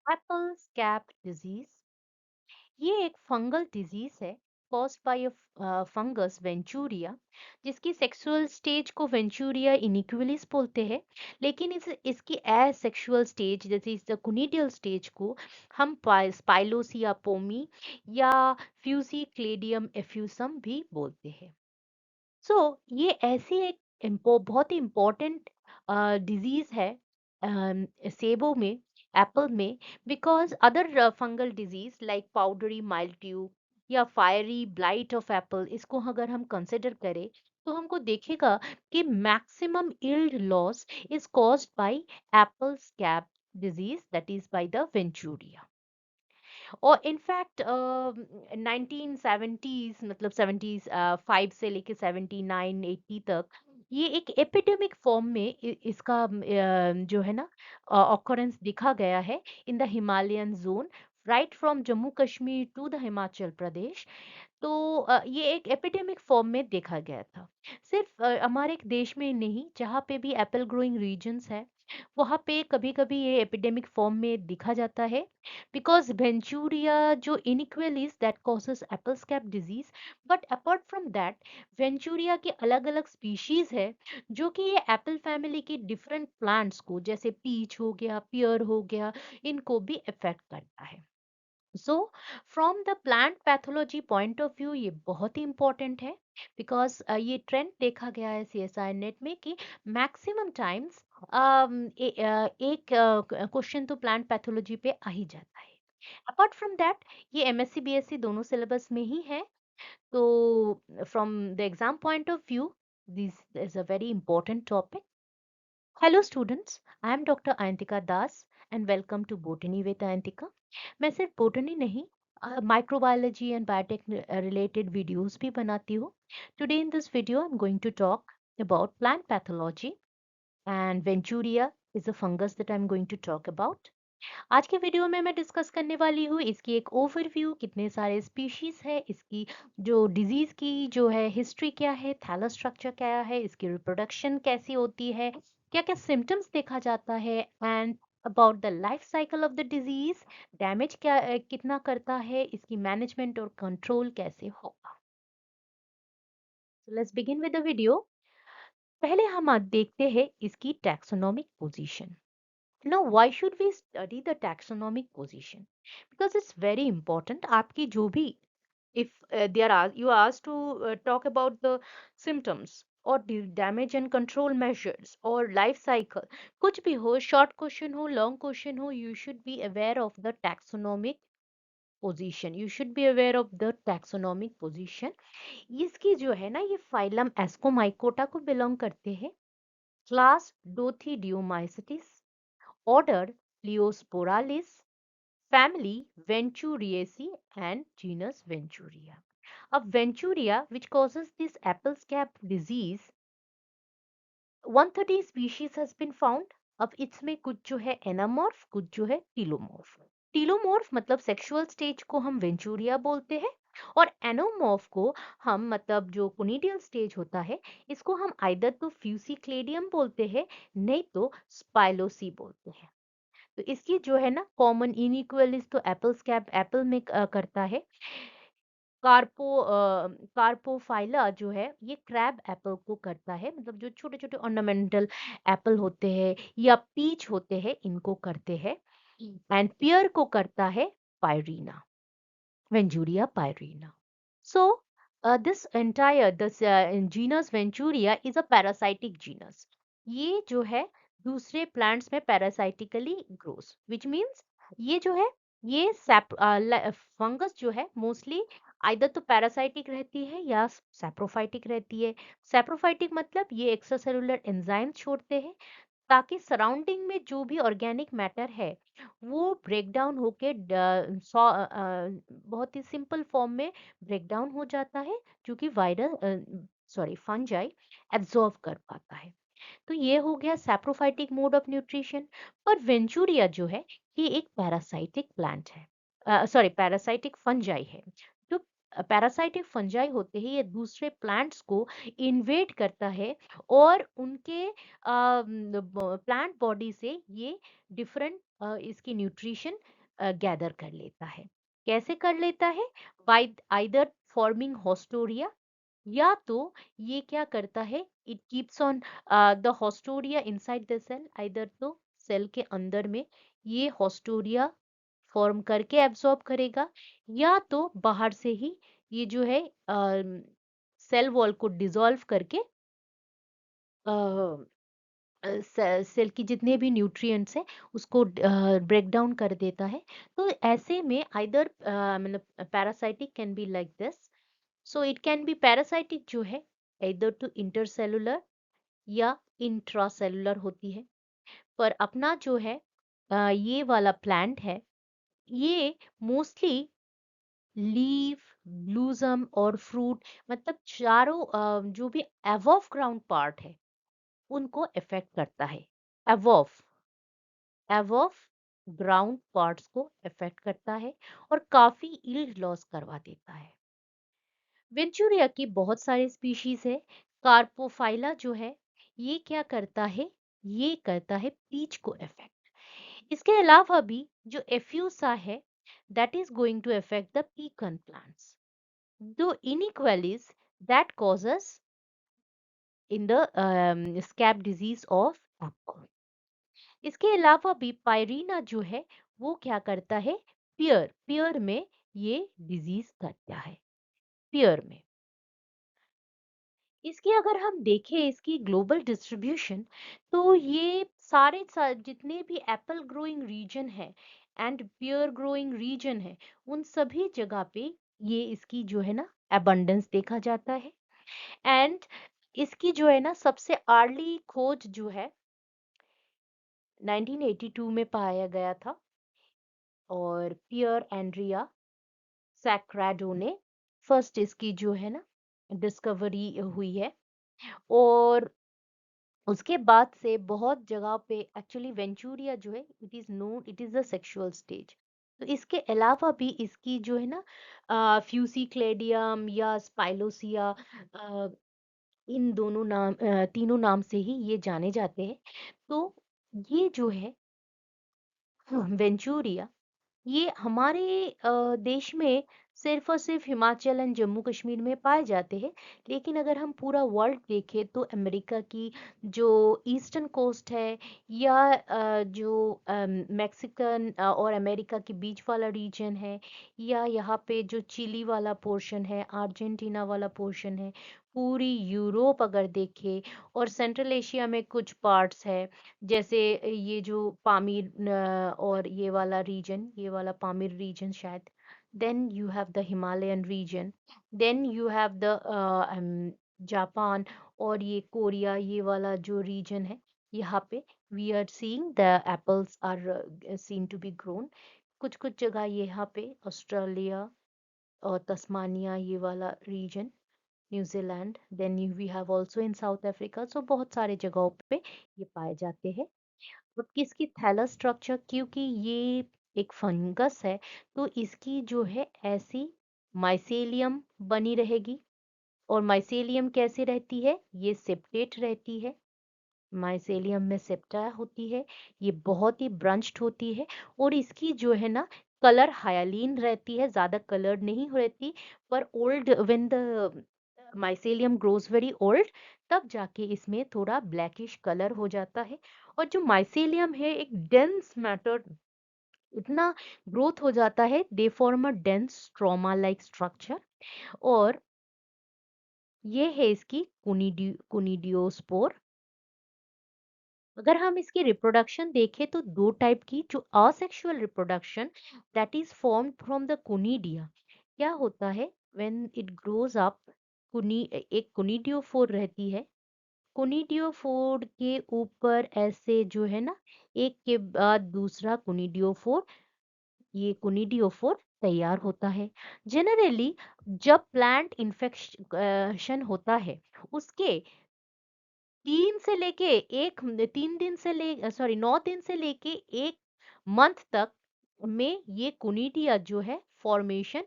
Apple scab disease ये एक fungal disease है कॉज्ड बाय फंगस वेंचूरिया, जिसकी सेक्सुअल स्टेज को वेंचूरिया इनिक्विलिस बोलते हैं। लेकिन इसकी एसेक्सुअल स्टेज जैसे इस कुनिडियल स्टेज को हम स्पाइलोसिया पोमी या फ्यूसी क्लेडियम एफ्यूसम भी बोलते हैं। सो ये ऐसी एक बहुत ही इम्पोर्टेंट डिजीज है सेबों में, एप्पल में, because other fungal disease like powdery mildew या फायरी ब्लाइट ऑफ एप्पल, इसको अगर हम कंसिडर करें तो हमको देखेगा कि maximum yield loss is caused by apple scab disease, that is by the Venturia. और इनफैक्ट 1970s, मतलब 70s 5 से लेके 79 80 तक ये एक एपिडेमिक फॉर्म में इसका जो है ना ऑकरेंस दिखा गया है in the Himalayan zone, right from Jammu Kashmir to the Himachal Pradesh. तो ये एक एपिडेमिक फॉर्म में देखा गया था। सिर्फ हमारे देश में नहीं, जहाँ पे भी एप्पल ग्रोइंग रीजन्स है वहाँ पे कभी कभी ये एपिडेमिक फॉर्म में दिखा जाता है, बिकॉज वेंचूरिया जो inaequalis that causes apple scab disease. But apart from that Venturia के अलग अलग स्पीशीज है जो कि ये एप्पल फैमिली के डिफरेंट प्लांट्स को, जैसे पीच हो गया, पियर हो गया, इनको भी इफेक्ट करता है। So from the plant pathology point of view ये बहुत ही इंपॉर्टेंट है, बिकॉज ये ट्रेंड देखा गया है सीएसआई नेट में कि मैक्सिमम टाइम्स एक क्वेश्चन तो प्लांट पैथोलॉजी पे आ ही जाता है। अपार्ट फ्रॉम दैट ये एमएससी बीएससी दोनों सिलेबस में ही है। तो from the exam point of view this is a very important topic. Hello students, I am doctor Ayantika Das and welcome to botany with Ayantika. मैं सिर्फ बोटनी नहीं, microbiology and biotech related videos भी बनाती हूँ। Today in this video I am going to talk about plant pathology, and Venturi is a fungus that I'm going to talk about. आज के video में मैं डिस्कस करने वाली हूँ इसकी एक ओवरव्यू, कितने सारे स्पीशीज है, इसकी जो डिजीज की जो है हिस्ट्री क्या है, थैलस स्ट्रक्चर क्या है, इसकी रिप्रोडक्शन कैसी होती है, क्या क्या सिम्टम्स देखा जाता है, and about the life cycle of the disease, damage क्या कितना करता है, इसकी मैनेजमेंट और कंट्रोल कैसे होगा। Let's begin with the video. पहले हम आज देखते हैं इसकी taxonomic position. Now, why should we study the taxonomic position? Because it's very important. आपकी जो भी, if they are you are asked to talk about the symptoms or the damage and control measures or life cycle, कुछ भी हो, short question हो, long question हो, you should be aware of the taxonomic position. You should be aware of the taxonomic position. इसकी जो है ना, ये फाइलम एस्कोमाइकोटा को बिलोंग करते हैं, class डोथीडियोमाइसिटिस, order Pleosporalis, family Venturiaceae, and genus Venturia. अब Venturia, which causes this apple scab disease, 130 species has been found. अब इसमें कुछ जो है एनामॉर्फ, कुछ जो है टीलोमॉर्फ। टीलोमॉर्फ मतलब सेक्सुअल स्टेज को हम वेंचूरिया बोलते हैं, और एनोमॉर्फ को हम, मतलब जो कोनिडियल स्टेज होता है, इसको हम आइदर तो फ्यूसिक्लेडियम बोलते हैं, नहीं तो स्पाइलोसी बोलते हैं। तो इसकी जो है ना कॉमन इनइक्वलिस तो एप्पल स्कैब एप्पल में करता है। कार्पोफाइला जो है ये क्रैब एप्पल को करता है, मतलब जो छोटे छोटे ऑर्नामेंटल एप्पल होते हैं या पीच होते हैं इनको करते हैं। एंड पियर को करता है pirina, Venturia pirina. So this entire this genus Venturia is a parasitic genus. ये जो है दूसरे प्लांट्स में पैरासाइटिकली ग्रोस, विच मींस ये जो है ये फंगस जो है मोस्टली आइदर तो पैरासाइटिक रहती है या सैप्रोफाइटिक रहती है। सैप्रोफाइटिक मतलब ये एक्स्ट्रासेलुलर एंजाइम छोड़ते हैं ताकि सराउंडिंग में जो भी ऑर्गेनिक मैटर है वो ब्रेक डाउन होके बहुत ही सिंपल फॉर्म में ब्रेक डाउन हो जाता है, जो कि वायरस फंजाई एब्जॉर्व कर पाता है। तो ये हो गया सैप्रोफाइटिक मोड ऑफ न्यूट्रिशन। और वेंचूरिया जो है ये एक पैरासाइटिक प्लांट है, पैरासाइटिक फंजाई है, जो पैरासाइटिक फंजाई होते हैं, ये दूसरे प्लांट्स को इन्वेड करता है और उनके प्लांट बॉडी से ये डिफरेंट इसकी न्यूट्रिशन गैदर कर लेता है। कैसे कर लेता है? बाय आइदर फॉर्मिंग हॉस्टोरिया, या तो ये क्या करता है, it keeps on the haustoria inside the cell, either तो सेल के अंदर में ये हॉस्टोरिया फॉर्म करके एब्जॉर्ब करेगा, या तो बाहर से ही ये जो है सेल वॉल को डिसॉल्व करके सेल की जितने भी न्यूट्रिएंट्स हैं उसको ब्रेक डाउन कर देता है। तो ऐसे में आइदर मतलब parasitic can be like this, so it can be parasitic जो है इधर टू इंटरसेलुलर या इंट्रासेलुलर होती है। पर अपना जो है ये वाला प्लांट है, ये मोस्टली लीफ, ब्लूजम और फ्रूट, मतलब चारों जो भी अबव ग्राउंड पार्ट है उनको इफेक्ट करता है। अबव अबव ग्राउंड पार्ट्स को इफेक्ट करता है और काफी यील्ड लॉस करवा देता है। वेंचुरिया की बहुत सारे स्पीशीज है। कार्पोफाइला जो है ये क्या करता है, ये करता है पीच को इफेक्ट। इसके अलावा भी जो एफ्यूसा है that is going to affect the pecan plants. The inequalities that causes in the scab disease of apple. इसके अलावा भी पायरीना जो है वो क्या करता है, पियर पियर में ये डिजीज करता है, पियर में। इसकी अगर हम देखें इसकी ग्लोबल डिस्ट्रीब्यूशन, तो ये जितने भी एप्पल ग्रोइंग रीजन है एंड पियर ग्रोइंग रीजन है, उन सभी जगह पे ये इसकी जो है ना अबंडेंस देखा जाता है। एंड इसकी जो है ना सबसे अर्ली खोज जो है 1982 में पाया गया था, और पियर एंड्रिया सैक्राडो ने फर्स्ट इसकी जो है ना डिस्कवरी हुई है। और उसके बाद से बहुत जगह पे एक्चुअली वेंचुरिया जो है it is known, it is a sexual stage. तो इसके अलावा भी इसकी जो है ना फ्यूसिक्लेडियम या स्पाइलोसिया, इन दोनों नाम तीनों नाम से ही ये जाने जाते हैं। तो ये जो है वेंचुरिया, ये हमारे देश में सिर्फ और सिर्फ हिमाचल एंड जम्मू कश्मीर में पाए जाते हैं। लेकिन अगर हम पूरा वर्ल्ड देखें तो अमेरिका की जो ईस्टर्न कोस्ट है, या जो मैक्सिकन और अमेरिका के बीच वाला रीजन है, या यहाँ पे जो चिली वाला पोर्शन है, अर्जेंटीना वाला पोर्शन है, पूरी यूरोप अगर देखें, और सेंट्रल एशिया में कुछ पार्ट्स है, जैसे ये जो पामीर और ये वाला रीजन, ये वाला पामीर रीजन शायद, then you have the Himalayan region, then you have the Japan, और ये कोरिया, ये वाला जो रीजन है, यहाँ पे we are seeing the apples are seen to be grown. कुछ कुछ जगह यहाँ पे ऑस्ट्रेलिया और तस्मानिया, ये वाला region, New Zealand, then we have also in South Africa. So बहुत सारे जगहों पे ये पाए जाते हैं। अब इसकी थैलस स्ट्रक्चर, क्योंकि ये एक फंगस है, तो इसकी जो है ऐसी माइसेलियम बनी रहेगी। और माइसेलियम कैसे रहती है, ये सेप्टेट रहती है, माइसेलियम में सेप्टा होती है, ये बहुत ही ब्रंच्ड होती है। और इसकी जो है ना कलर हायालीन रहती है, ज्यादा कलर नहीं रहती। पर old when the mycelium grows very old, तब जाके इसमें थोड़ा ब्लैकिश कलर हो जाता है। और जो माइसेलियम है एक डेंस मैटर, इतना ग्रोथ हो जाता है, they form a dense stroma like structure. और ये है इसकी कुनिडियोस्पोर। अगर हम इसकी रिप्रोडक्शन देखें तो दो टाइप की, जो asexual reproduction that is form from the conidia, क्या होता है व्हेन इट ग्रोज अप, कुनी एक कुनिडियोफोर रहती है, कुनिडियोफोर के ऊपर ऐसे जो है ना एक के बाद दूसरा कुनिडियोफोर, ये कुनिडियोफोर तैयार होता है। जनरली जब प्लांट इन्फेक्शन होता है, उसके 3 दिन से ले सॉरी 9 दिन से लेके 1 मंथ तक में ये कुनिडिया जो है फॉर्मेशन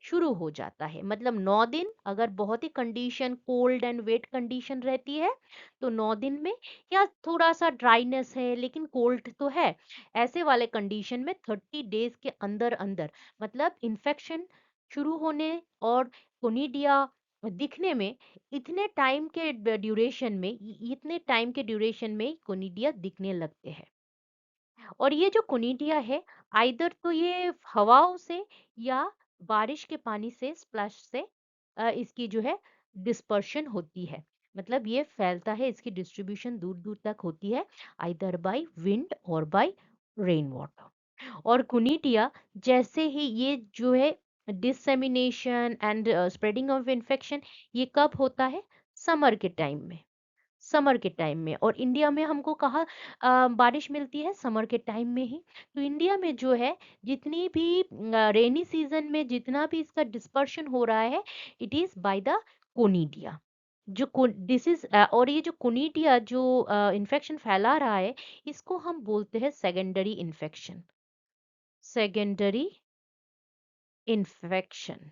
शुरू हो जाता है। मतलब 9 दिन, अगर बहुत ही condition cold and wet condition रहती है तो 9 दिन में, या थोड़ा सा ड्राइनेस है लेकिन कोल्ड तो है, ऐसे वाले कंडीशन में 30 डेज के अंदर अंदर, मतलब इन्फेक्शन शुरू होने और कोनिडिया दिखने में, इतने टाइम के ड्यूरेशन में कोनिडिया दिखने लगते हैं। और ये जो कोनिडिया है, आइदर तो ये हवाओं से या बारिश के पानी से, स्प्लैश से इसकी जो है डिस्पर्शन होती है। मतलब ये फैलता है, इसकी डिस्ट्रीब्यूशन दूर दूर तक होती है, आइदर बाय विंड और बाय रेन वाटर। और कुनीडिया जैसे ही ये जो है डिससेमिनेशन एंड स्प्रेडिंग ऑफ इन्फेक्शन, ये कब होता है? समर के टाइम में। समर के टाइम में, और इंडिया में हमको कहाँ बारिश मिलती है? समर के टाइम में ही। तो इंडिया में जो है, जितनी भी रेनी सीजन में जितना भी इसका डिस्पर्शन हो रहा है, it is by the conidia. Disease, और ये जो कोनिडिया जो इन्फेक्शन फैला रहा है, इसको हम बोलते हैं secondary infection. Secondary infection.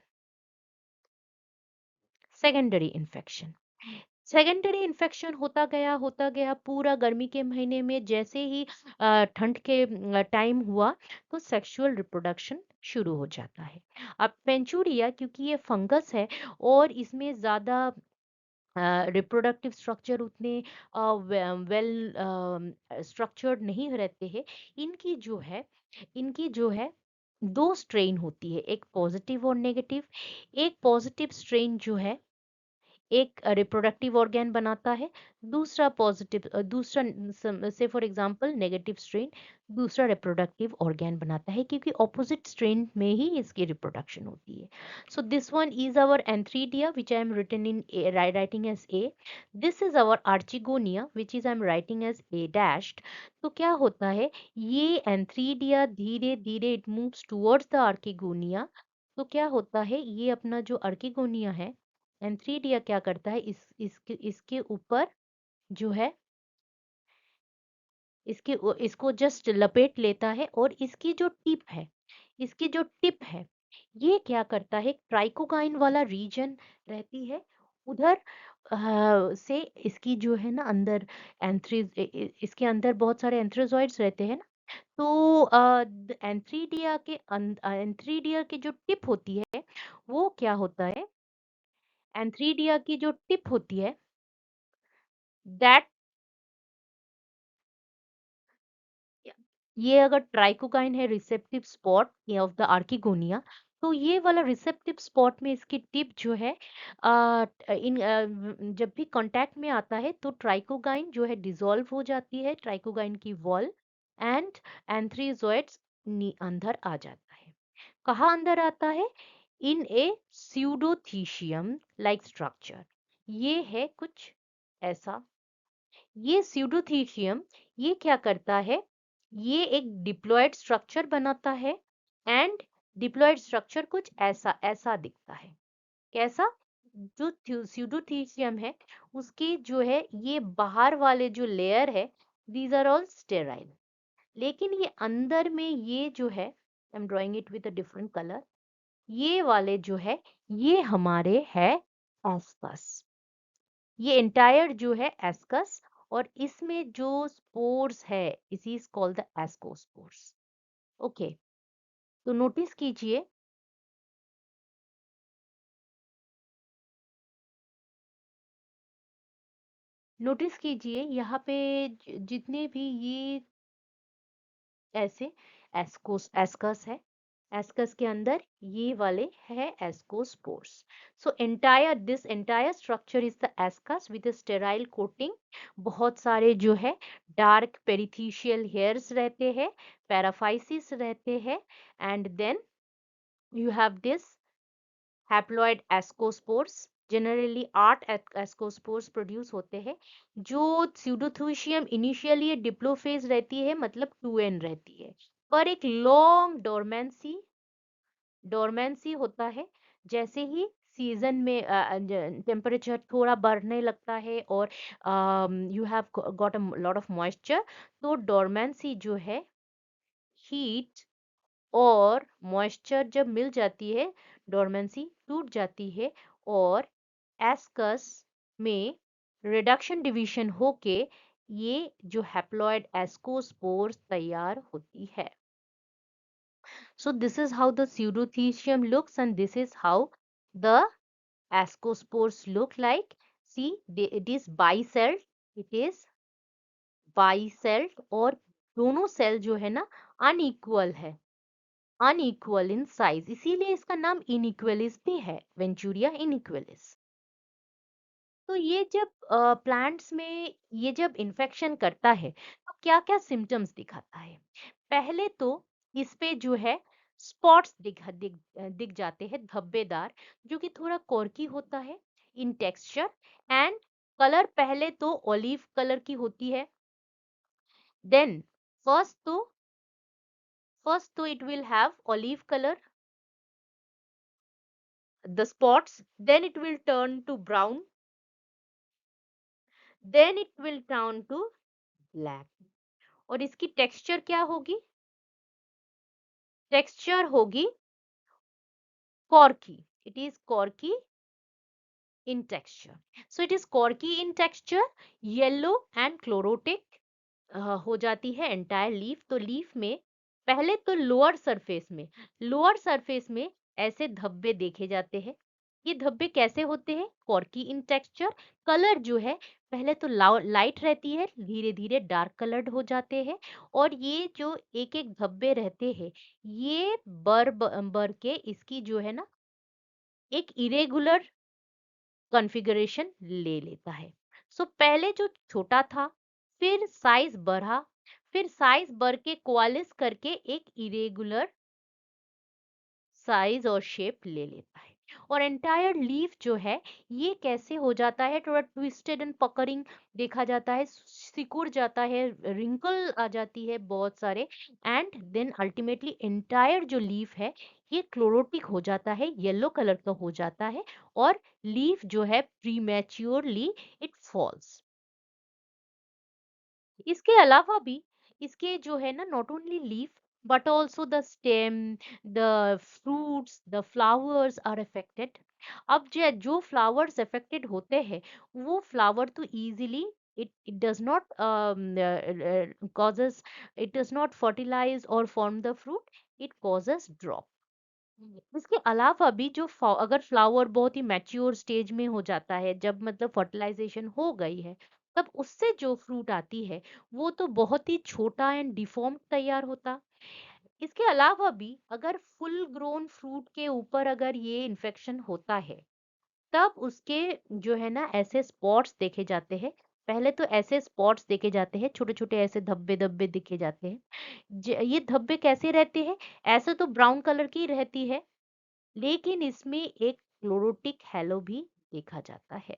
Secondary infection. Secondary infection होता गया पूरा गर्मी के महीने में, जैसे ही ठंड के टाइम हुआ, तो सेक्सुअल रिप्रोडक्शन शुरू हो जाता है। अब पेंचुरिया, क्योंकि ये फंगस है और इसमें ज़्यादा रिप्रोडक्टिव स्ट्रक्चर उतने वेल स्ट्रक्चर्ड नहीं रहते हैं, इनकी जो है इनकी जो है दो स्ट्रेन होती है, एक पॉजिटिव और नेगेटिव। एक पॉजिटिव स्ट्रेन जो है एक रिप्रोडक्टिव ऑर्गेन बनाता है, दूसरा से फॉर एग्जांपल नेगेटिव स्ट्रेन दूसरा रिप्रोडक्टिव ऑर्गेन बनाता है, क्योंकि ऑपोजिट स्ट्रेन में ही इसकी रिप्रोडक्शन होती है। So this one is our antheridia which I am written in writing as A. This is our archegonia which is I am writing as A dashed. तो क्या होता है, ये एंथ्रीडिया धीरे धीरे it moves towards the archegonia. तो क्या होता है, ये अपना जो आर्किगोनिया है, एंथ्रीडिया क्या करता है, इसके ऊपर जो है, इसको जस्ट लपेट लेता है, और इसकी जो टिप है, ये क्या करता है, ट्राइकोगाइन वाला रीजन रहती है उधर, से इसकी जो है ना अंदर इसके अंदर बहुत सारे एंथ्रोजॉइड्स रहते हैं ना। तो एंथ्रीडिया की जो टिप होती है, वो क्या होता है, एंथ्रीडिया की जो टिप होती है, दैट, ये अगर ट्राइकोगाइन है receptive spot of the archegonia, तो ये वाला रिसेप्टिव स्पॉट में इसकी टिप जो है जब भी कांटेक्ट में आता है, तो ट्राइकोगाइन जो है डिसॉल्व हो जाती है, ट्राइकोगाइन की वॉल, एंड एंथ्रीजोइड्स अंदर आ जाता है। कहाँ अंदर आता है? इन ए स्यूडोथीशियम लाइक स्ट्रक्चर। ये है कुछ ऐसा। ये स्यूडोथीशियम, ये क्या करता है, ये एक डिप्लॉयड स्ट्रक्चर बनाता है, एंड डिप्लॉयड स्ट्रक्चर कुछ ऐसा ऐसा दिखता है। कैसा? जो स्यूडोथीशियम है, उसके जो है ये बाहर वाले जो लेयर है, दीज आर ऑल स्टेराइल। लेकिन ये अंदर में ये जो है, I am drawing it with a different colour, ये वाले जो है, ये हमारे है एस्कस। ये एंटायर जो है एस्कस, और इसमें जो स्पोर्स है, इसी is called the ascospores. Okay, तो नोटिस कीजिए यहाँ पे जितने भी ये ऐसे एस्कस है, एस्कस के अंदर ये वाले है ascospores. So entire structure is the ascus with sterile coating. बहुत सारे जो है डार्क पेरिथेशियल हेयर्स रहते हैं, पैराफाइसिस रहते हैं, and then you have this haploid ascospores. Generally 8 ascospores produce होते हैं। जो स्यूडोथुशियम इनिशियली ये डिप्लोफेज रहती है, मतलब 2n रहती है, पर एक लॉन्ग डोरमेंसी होता है। जैसे ही सीजन में टेम्परेचर थोड़ा बढ़ने लगता है, और you have got a lot of moisture, तो डोरमेंसी जो है, हीट और मॉइस्चर जब मिल जाती है, डोरमेंसी टूट जाती है और एस्कस में रिडक्शन डिवीजन होके ये जो हैप्लॉइड एस्कोस्पोर्स तैयार होती है. So this is how the pseudothecium looks and this is how the ascospores look like. See, it is bicelled, it is bicelled और दोनों सेल जो है ना अनइक्वल है, अनइक्वल इन साइज, इसीलिए इसका नाम इनइक्वलिस भी है, वेंचुरिया इनइक्वलिस. तो ये जब प्लांट्स में ये जब इन्फेक्शन करता है तो क्या क्या सिम्टम्स दिखाता है. पहले तो इस पे जो है स्पॉट्स दिख जाते हैं, धब्बेदार, जो कि थोड़ा कॉर्की होता है इन टेक्सचर. एंड कलर पहले तो ऑलिव कलर की होती है. देन फर्स्ट तो it will have olive colour, the spots, then it will turn to brown, then it will turn to black. और इसकी टेक्सचर क्या होगी? टेक्सचर होगी corky. It is corky in texture. So it is corky in texture, yellow and chlorotic हो जाती है entire leaf. तो leaf में पहले तो लोअर सरफेस में ऐसे धब्बे देखे जाते हैं. ये धब्बे कैसे होते हैं? कॉर्की इन टेक्सचर. कलर जो है पहले तो लाइट रहती है, धीरे धीरे डार्क कलर्ड हो जाते हैं. और ये जो एक एक धब्बे रहते हैं ये बर के इसकी जो है ना एक इरेगुलर कॉन्फ़िगरेशन ले लेता है. सो पहले जो छोटा था, फिर साइज बढ़ा, फिर साइज बढ़ के कोआलिस करके एक इरेगुलर साइज और शेप ले लेता है. और एंटायर लीफ जो है ये कैसे हो जाता है? थोड़ा ट्विस्टेड एंड पकड़िंग देखा जाता है, सिकुड़ जाता है, रिंकल आ जाती है बहुत सारे. एंड देन अल्टीमेटली एंटायर जो लीफ है ये क्लोरोटिक हो जाता है, येलो कलर का हो जाता है. और लीफ जो है प्रीमेच्योरली इट फॉल्स. इसके अलावा भी इसके जो है ना not only leaf but also the stem, the fruits, the flowers are affected. अब जो फ्लावर्स अफेक्टेड होते हैं वो फ्लावर तो easily it does not causes, it does not fertilize or form the fruit, it causes drop. इसके अलावा भी जो अगर फ्लावर बहुत ही मैच्योर स्टेज में हो जाता है, जब मतलब फर्टिलाइजेशन हो गई है, तब उससे जो फ्रूट आती है वो तो बहुत ही छोटा एंड डिफॉर्म तैयार होता. इसके अलावा भी अगर फुल ग्रोन फ्रूट के ऊपर अगर ये इन्फेक्शन होता है तब उसके जो है ना ऐसे स्पॉट्स देखे जाते हैं. पहले तो ऐसे स्पॉट्स देखे जाते हैं, छोटे छोटे ऐसे धब्बे धब्बे दिखे जाते हैं. ये धब्बे कैसे रहते हैं? ऐसे तो ब्राउन कलर की रहती है, लेकिन इसमें एक क्लोरोटिक हैलो भी देखा जाता है,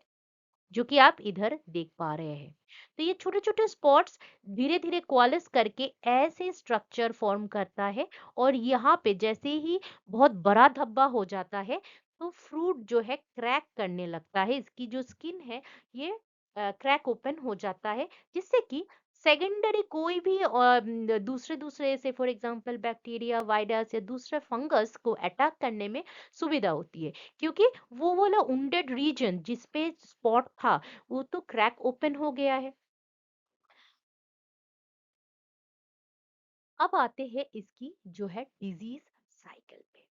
जो कि आप इधर देख पा रहे हैं. तो ये छोटे छोटे स्पॉट्स धीरे धीरे कोआलिस करके ऐसे स्ट्रक्चर फॉर्म करता है. और यहाँ पे जैसे ही बहुत बड़ा धब्बा हो जाता है तो फ्रूट जो है क्रैक करने लगता है, इसकी जो स्किन है ये क्रैक ओपन हो जाता है, जिससे कि सेकेंडरी कोई भी दूसरे दूसरे से फॉर एग्जांपल बैक्टीरिया, वायरस या दूसरे फंगस को अटैक करने में सुविधा होती है. क्योंकि वो वाला wounded रीजन जिस पे स्पॉट था वो तो क्रैक ओपन हो गया है. अब आते हैं इसकी जो है डिजीज साइकिल पे.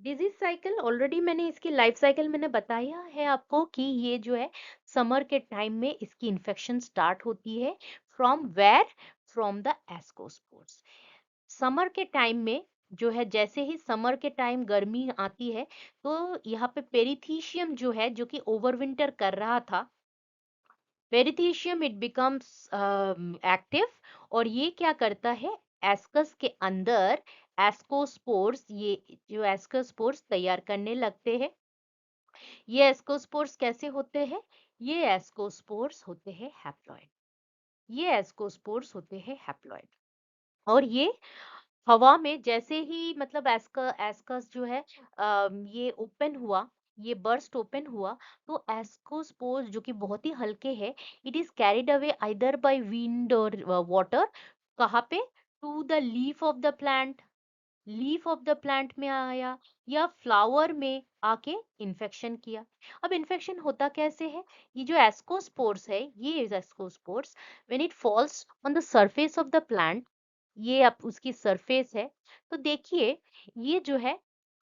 डिजीज साइकिल ऑलरेडी मैंने इसकी लाइफ साइकिल मैंने बताया है आपको कि ये जो है समर के टाइम में इसकी इन्फेक्शन स्टार्ट होती है. From where? From the ascospores. Summer के टाइम में जो है जैसे ही समर के टाइम गर्मी आती है तो यहाँ पे पेरिथीशियम जो है जो कि ओवरविंटर कर रहा था, पेरिथीशियम इट बिकम्स एक्टिव. और ये क्या करता है? एस्कस के अंदर एस्कोस्पोर्स, ये जो एस्कोस्पोर्स तैयार करने लगते हैं. ये एस्कोस्पोर्स कैसे होते हैं? ये एस्कोस्पोर्स होते हैं हैप्लॉइड. ये एस्कोस्पोर्स होते हैं हैप्लॉइड. और ये हवा में जैसे ही मतलब एस्कस जो है ये ओपन हुआ, ये बर्स्ट ओपन हुआ, तो एस्कोस्पोर्स जो कि बहुत ही हल्के हैं, it is carried away either by wind और वाटर. कहाँ पे? To the leaf of the plant. Leaf of the plant में आया या फ्लावर में आके इन्फेक्शन किया। अब इन्फेक्शन होता कैसे है? ये जो एस्कोस्पोर्स है, ये ascospores when it falls on the surface of the plant, ये अब उसकी सरफेस है, तो देखिए ये जो है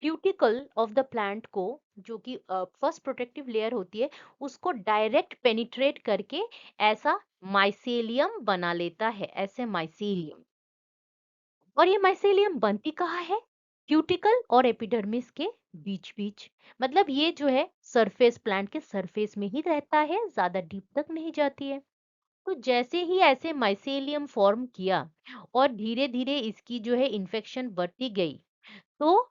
क्यूटिकल ऑफ द प्लांट को, जो कि फर्स्ट प्रोटेक्टिव लेयर होती है, उसको डायरेक्ट पेनिट्रेट करके ऐसा माइसेलियम बना लेता है, ऐसे माइसेलियम। और ये माइसेलियम बनती कहाँ है? क्यूटिकल और एपिडर्मिस के बीच बीच। मतलब ये जो है सरफेस, प्लांट के सरफेस में ही रहता है, ज्यादा डीप तक नहीं जाती है। तो जैसे ही ऐसे माइसेलियम फॉर्म किया और धीरे धीरे इसकी जो है इन्फेक्शन बढ़ती गई, तो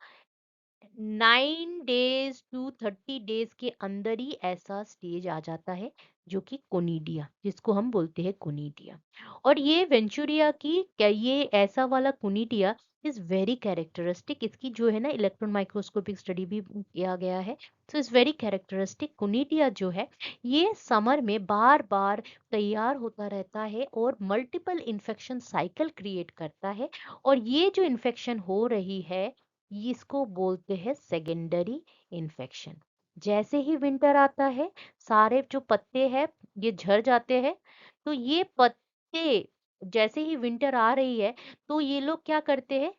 9 डेज टू 30 डेज के अंदर ही ऐसा स्टेज आ जाता है, जो कि कोनिडिया, जिसको हम बोलते हैं कोनिडिया। और ये वेंचुरिया की क्या, ये ऐसा वाला कोनिडिया इज वेरी कैरेक्टरिस्टिक। इसकी जो है ना इलेक्ट्रॉन माइक्रोस्कोपिक स्टडी भी किया गया है। So is very characteristic. Conidia जो है ये समर में बार बार तैयार होता रहता है और मल्टीपल इन्फेक्शन साइकिल क्रिएट करता है। और ये जो इन्फेक्शन हो रही है, इसको बोलते हैं सेकेंडरी इन्फेक्शन। जैसे ही विंटर आता है, सारे जो पत्ते हैं ये झड़ जाते हैं। तो ये पत्ते, जैसे ही विंटर आ रही है, तो ये लोग क्या करते हैं,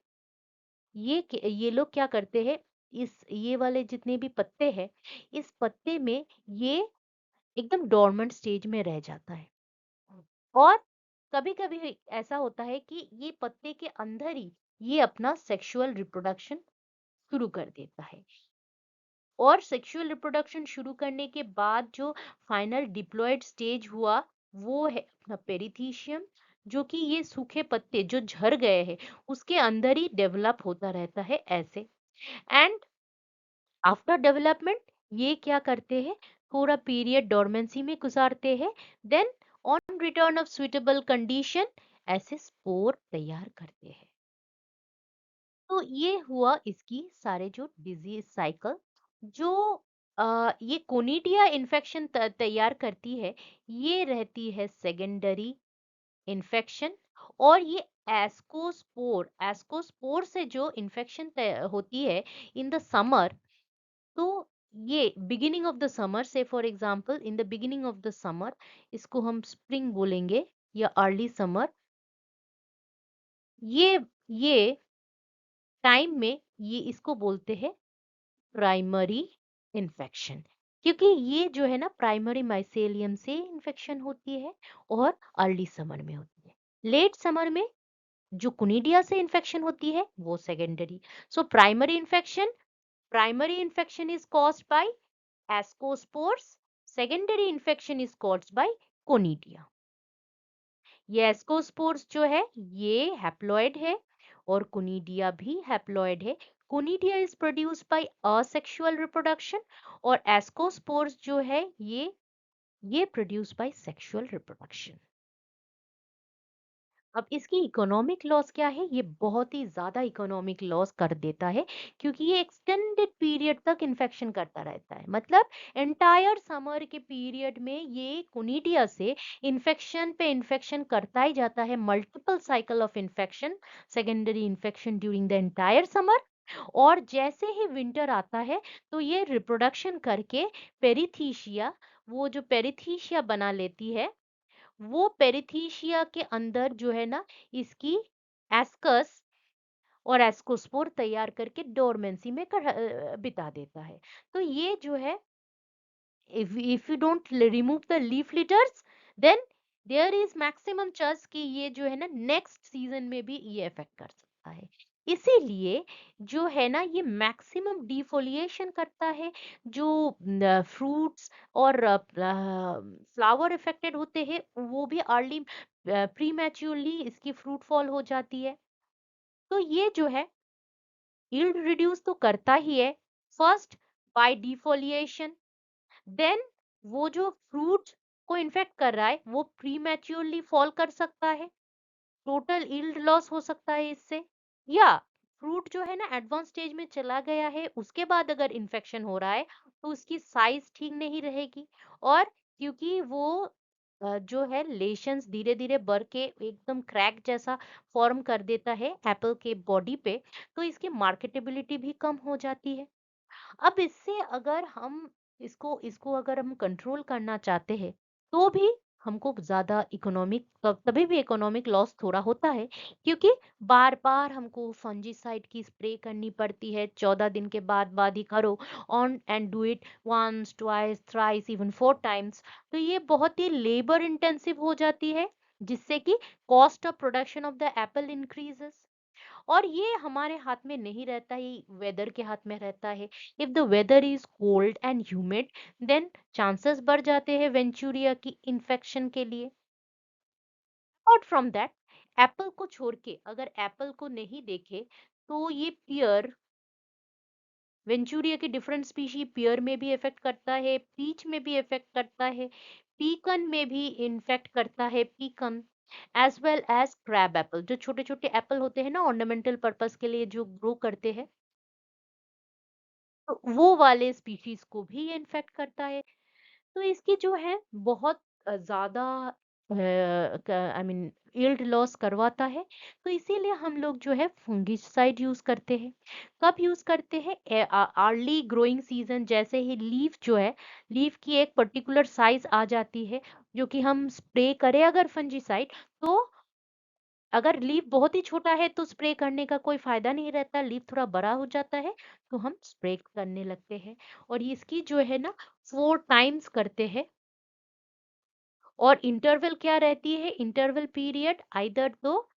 ये लोग क्या करते हैं, इस ये वाले जितने भी पत्ते हैं, इस पत्ते में ये एकदम डोर्मेंट स्टेज में रह जाता है। और कभी कभी ऐसा होता है कि ये पत्ते के अंदर ही ये अपना सेक्सुअल रिप्रोडक्शन शुरू कर देता है। और सेक्सुअल रिप्रोडक्शन शुरू करने के बाद जो फाइनल डिप्लॉयड स्टेज हुआ, वो है अपना पेरिथीशियम, जो कि ये सूखे पत्ते जो झड़ गए हैं उसके अंदर ही डेवलप होता रहता है ऐसे। एंड आफ्टर डेवलपमेंट ये क्या करते हैं, थोड़ा पीरियड डोरमेंसी में गुजारते हैं। Then on return of suitable condition ऐसे स्पोर तैयार करते हैं। तो ये हुआ इसकी सारे जो डिजीज साइकिल। जो ये कोनिडिया इन्फेक्शन तैयार करती है, ये रहती है सेकेंडरी इन्फेक्शन। और ये एस्कोस्पोर से जो इन्फेक्शन होती है इन द समर, तो ये बिगिनिंग ऑफ द समर से, for example in the beginning of the summer, इसको हम स्प्रिंग बोलेंगे या अर्ली समर, ये टाइम में ये इसको बोलते हैं प्राइमरी इन्फेक्शन। क्योंकि ये जो है ना प्राइमरी माइसेलियम से इन्फेक्शन होती है और अर्ली समर में होती है। लेट समर में जो कुनिडिया से इन्फेक्शन होती है वो secondary. So primary infection is caused bye ascospores, secondary infection is caused bye conidia. ये एस्कोस्पोर्स जो है ये हैप्लॉइड है और कोनिडिया भी हैप्लॉइड है। Conidia is produced by asexual reproduction और एस्कोस्पोर्स जो है ये प्रोड्यूस बाय सेक्सुअल रिप्रोडक्शन। अब इसकी इकोनॉमिक लॉस क्या है? ये बहुत ही ज्यादा इकोनॉमिक लॉस कर देता है, क्योंकि ये एक्सटेंडेड पीरियड तक इन्फेक्शन करता रहता है। मतलब एंटायर समर के पीरियड में ये कोनिडिया से इन्फेक्शन पे इन्फेक्शन करता ही जाता है, multiple cycle of infection, secondary infection during the entire summer. और जैसे ही विंटर आता है, तो ये रिप्रोडक्शन करके पेरिथीशिया, वो जो पेरिथीशिया बना लेती है, वो पेरिथीशिया के अंदर जो है ना इसकी एस्कस और एस्कोस्पोर तैयार करके डोरमेंसी में बिता देता है। तो ये जो है, if you don't remove the leaf litters, then there is maximum chance कि ये जो है ना नेक्स्ट सीजन में भी ये इफेक्ट कर सकता है। इसीलिए जो है ना ये मैक्सिमम डिफोलिएशन करता है। जो फ्रूट्स और फ्लावर इफेक्टेड होते हैं वो भी अर्ली प्रीमैच्योरली इसकी फ्रूट फॉल हो जाती है। तो ये जो है यील्ड रिड्यूस तो करता ही है, फर्स्ट बाय डिफोलिएशन। देन वो जो फ्रूट को इन्फेक्ट कर रहा है वो प्रीमैच्योरली फॉल कर सकता है, टोटल यील्ड लॉस हो सकता है इससे। या फ्रूट जो है ना एडवांस स्टेज में चला गया है, उसके बाद अगर इन्फेक्शन हो रहा है तो उसकी साइज ठीक नहीं रहेगी। और क्योंकि वो जो है लेशंस धीरे-धीरे बढ़ के एकदम क्रैक जैसा फॉर्म कर देता है एप्पल के बॉडी पे, तो इसकी मार्केटेबिलिटी भी कम हो जाती है। अब इससे अगर हम इसको अगर हम कंट्रोल करना चाहते हैं, तो भी हमको ज़्यादा इकोनॉमिक तभी भी इकोनॉमिक लॉस थोड़ा होता है, क्योंकि बार-बार हमको फंजीसाइड की स्प्रे करनी पड़ती है, 14 दिन के बाद ही करो, on and do it once, twice, thrice, even 4 times. तो ये बहुत ही लेबर इंटेंसिव हो जाती है, जिससे कि cost of production of the Apple increases. और ये हमारे हाथ में नहीं रहता, ये वेदर के हाथ में रहता है। If the weather is cold and humid, then chances बढ़ जाते हैं वेंचुरिया की इन्फेक्शन के लिए। अपार्ट फ्रॉम दैट, एप्पल को छोड़ के अगर एप्पल को नहीं देखे, तो ये पियर, वेंचुरिया की डिफरेंट स्पीशी पियर में भी इफेक्ट करता है, पीच में भी इफेक्ट करता है, पीकन में भी इन्फेक्ट करता है, pecan as well as crab apple, जो छोटे छोटे एप्पल होते हैं ना ऑर्नामेंटल पर्पस के लिए जो ग्रो करते हैं, तो वो वाले स्पीशीज को भी ये इन्फेक्ट करता है। तो इसकी जो है बहुत ज़्यादा आई मीन यील्ड लॉस करवाता है। तो इसीलिए हम लोग जो है फंगिसाइड यूज़ करते हैं। कब यूज़ करते हैं? अर्ली ग्रोइंग सीजन, जैसे ही लीफ जो है, लीफ की एक पर्टिकुलर साइज आ जाती है, जो कि हम स्प्रे करें अगर फंजीसाइड, तो अगर लीफ बहुत ही छोटा है तो स्प्रे करने का कोई फायदा नहीं रहता, लीफ थोड़ा बड़ा हो जाता है तो हम स्प्रे करने लगते हैं। और ये इसकी जो है ना 4 टाइम्स करते हैं। और इंटरवल क्या रहती है? इंटरवल पीरियड आइदर तो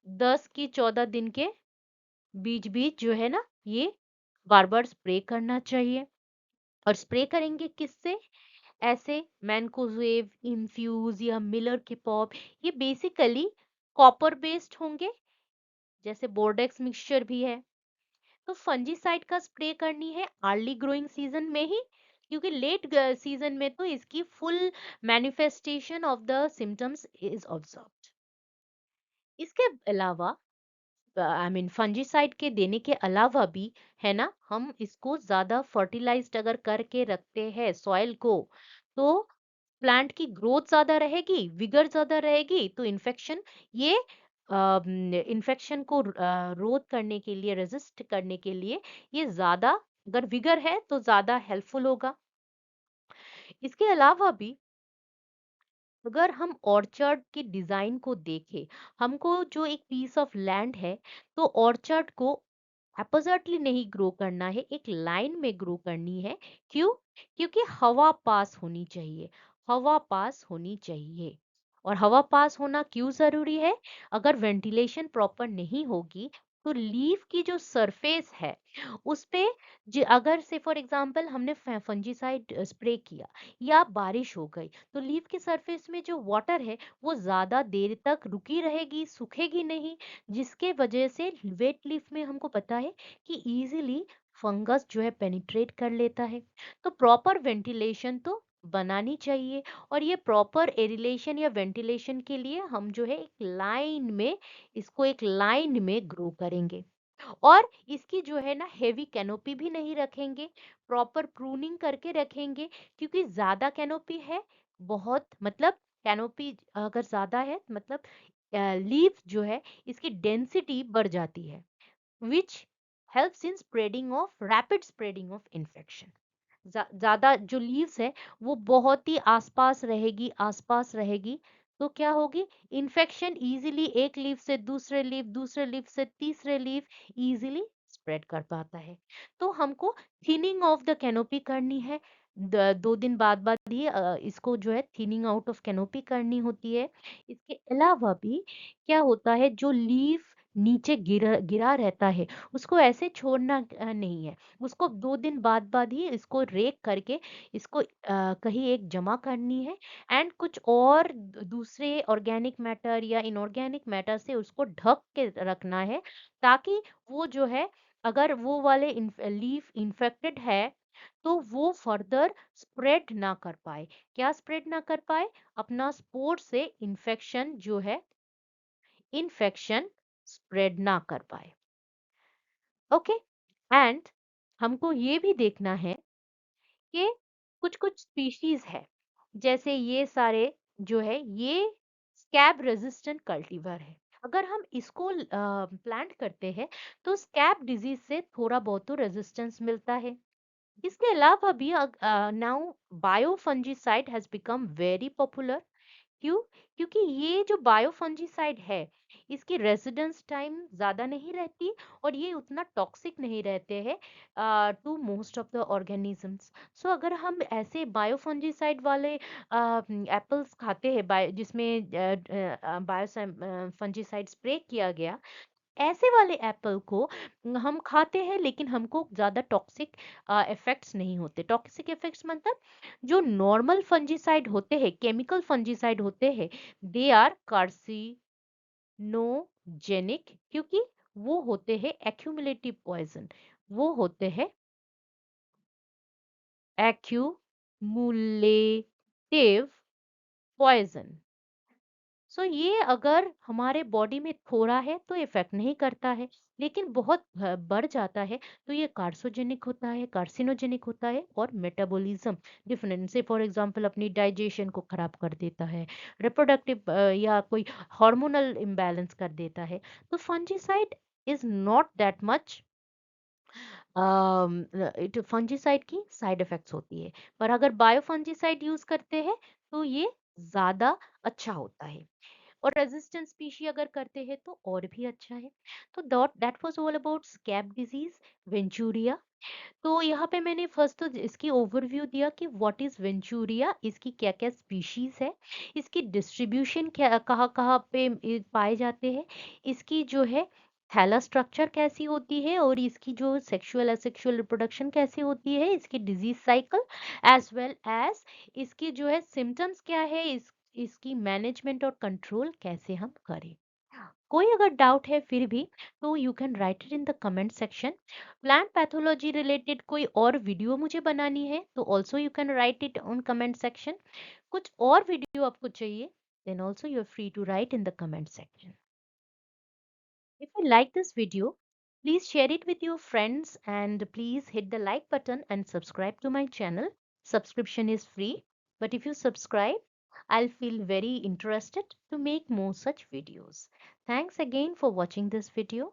10 की 14 दिन के बीच बीच जो है ना, ये बार बार स्प्रे करना चाहिए। और स्प्रे करेंगे किससे? ऐसे मैनकोजेब, इन्फ्यूज या मिलर के पॉप, ये बेसिकली कॉपर बेस्ड होंगे, जैसे बोर्डेक्स मिक्सचर भी है। तो फंजीसाइड का स्प्रे करनी है अर्ली ग्रोइंग सीजन में ही, क्योंकि लेट सीजन में तो इसकी full manifestation of the symptoms is observed. इसके अलावा आई मीन फंजीसाइड के देने के अलावा भी है ना, हम इसको ज्यादा फर्टिलाइज्ड अगर करके रखते हैं सॉइल को, तो प्लांट की ग्रोथ ज्यादा रहेगी, विगर ज्यादा रहेगी, तो इन्फेक्शन ये इन्फेक्शन को रोध करने के लिए, रेजिस्ट करने के लिए ये ज्यादा, अगर विगर है तो ज्यादा हेल्पफुल होगा। इसके अलावा भी अगर हम ऑर्चर्ड की डिजाइन को देखें, हमको जो एक पीस ऑफ लैंड है, तो ऑर्चर्ड को अपोजिटली नहीं ग्रो करना है, एक लाइन में ग्रो करनी है। क्यों? क्योंकि हवा पास होनी चाहिए, हवा पास होनी चाहिए। और हवा पास होना क्यों जरूरी है? अगर वेंटिलेशन प्रॉपर नहीं होगी, तो लीफ की जो सरफेस है उस पे, अगर से फॉर एग्जांपल हमने फंजीसाइड स्प्रे किया या बारिश हो गई, तो लीफ के सरफेस में जो वाटर है वो ज्यादा देर तक रुकी रहेगी, सूखेगी नहीं, जिसके वजह से वेट लीफ में हमको पता है कि इजीली फंगस जो है पेनिट्रेट कर लेता है। तो प्रॉपर वेंटिलेशन तो बनानी चाहिए। और ये प्रॉपर एरिलेशन या वेंटिलेशन के लिए हम जो है एक लाइन में, इसको एक लाइन में ग्रो करेंगे। और इसकी जो है ना हेवी कैनोपी भी नहीं रखेंगे, प्रॉपर प्रूनिंग करके रखेंगे, क्योंकि ज्यादा कैनोपी है, बहुत मतलब कैनोपी अगर ज्यादा है मतलब लीफ जो है इसकी डेंसिटी बढ़ जाती है, which helps in spreading of rapid spreading of infection। ज्यादा जो लीव्स है वो बहुत ही आसपास रहेगी, तो क्या होगी? इन्फेक्शन इजीली एक लीफ से दूसरे लीफ, दूसरे लीफ से तीसरे लीफ इजीली स्प्रेड कर पाता है। तो हमको थिनिंग ऑफ द कैनोपी करनी है, 2 दिन बाद ही इसको जो है थिनिंग आउट ऑफ कैनोपी करनी होती है। इसके अलावा भी क्या होता है, जो लीफ नीचे गिरा गिरा रहता है उसको ऐसे छोड़ना नहीं है, उसको 2 दिन बाद ही इसको रेक करके इसको कहीं एक जमा करनी है। एंड कुछ और दूसरे ऑर्गेनिक मैटर या इनऑर्गेनिक मैटर से उसको ढक के रखना है, ताकि वो जो है, अगर वो वाले लीफ इन्फेक्टेड है, तो वो फर्दर स्प्रेड ना कर पाए। क्या स्प्रेड ना कर पाए? अपना स्पोर से इन्फेक्शन जो है, इन्फेक्शन स्प्रेड ना कर पाए। ओके। एंड हमको ये भी देखना है कि कुछ कुछ स्पीशीज है जैसे ये सारे जो है ये स्कैब रेजिस्टेंट कल्टीवर है। अगर हम इसको प्लांट करते हैं तो स्कैब डिजीज से थोड़ा बहुत तो रेजिस्टेंस मिलता है। इसके अलावा भी now bio fungicide has become very popular. क्यों? क्योंकि ये जो बायोफंजीसाइड है, इसकी रेजिडेंस टाइम ज़्यादा नहीं रहती और ये उतना टॉक्सिक नहीं रहते हैं to most of the organisms. So अगर हम ऐसे बायोफंजीसाइड वाले एप्पल्स खाते हैं जिसमें बायो फंजीसाइड स्प्रे किया गया, ऐसे वाले एप्पल को हम खाते हैं लेकिन हमको ज़्यादा टॉक्सिक इफेक्ट्स नहीं होते। टॉक्सिक इफेक्ट्स मतलब जो नॉर्मल फंजीसाइड होते हैं, केमिकल फंजीसाइड होते हैं, दे आर कार्सिनोजेनिक, क्योंकि वो होते हैं एक्यूमुलेटिव पॉइजन, वो होते हैं एक्यूमुलेटिव पॉइजन। सो ये अगर हमारे बॉडी में थोड़ा है तो इफेक्ट नहीं करता है, लेकिन बहुत बढ़ जाता है तो ये कार्सोजेनिक होता है, कार्सिनोजेनिक होता है और मेटाबॉलिज्म डिफरेंट से फॉर एग्जांपल अपनी डाइजेशन को खराब कर देता है, रिप्रोडक्टिव या कोई हार्मोनल इम्बैलेंस कर देता है। तो fungicide is not that much, it fungicide की साइड इफेक्ट्स होती है, पर अगर बायो फंजीसाइड यूज करते हैं तो ये ज्यादा अच्छा होता है। और रेजिस्टेंट स्पीशी अगर करते हैं तो और भी अच्छा है। तो that was all about scab disease, Venturia. तो यहाँ पे मैंने फर्स्ट तो इसकी ओवरव्यू दिया कि व्हाट इज वेंचूरिया, इसकी क्या क्या स्पीशीज है, इसकी डिस्ट्रीब्यूशन क्या कहाँ कहाँ पे पाए जाते हैं, इसकी जो है थैला स्ट्रक्चर कैसी होती है और इसकी जो सेक्सुअल असेक्सुअल रिप्रोडक्शन कैसी होती है, इसकी disease cycle as well as इसकी जो है सिम्टम्स क्या है, इसकी मैनेजमेंट और कंट्रोल कैसे हम करें। कोई अगर डाउट है फिर भी तो you can write it in the comment section. Plant pathology related कोई और वीडियो मुझे बनानी है तो also you can write it on comment section. कुछ और वीडियो आपको चाहिए then also you are free to write in the comment section. If you like this video, please share it with your friends and please hit the like button and subscribe to my channel. Subscription is free, but if you subscribe, I'll feel very interested to make more such videos. Thanks again for watching this video.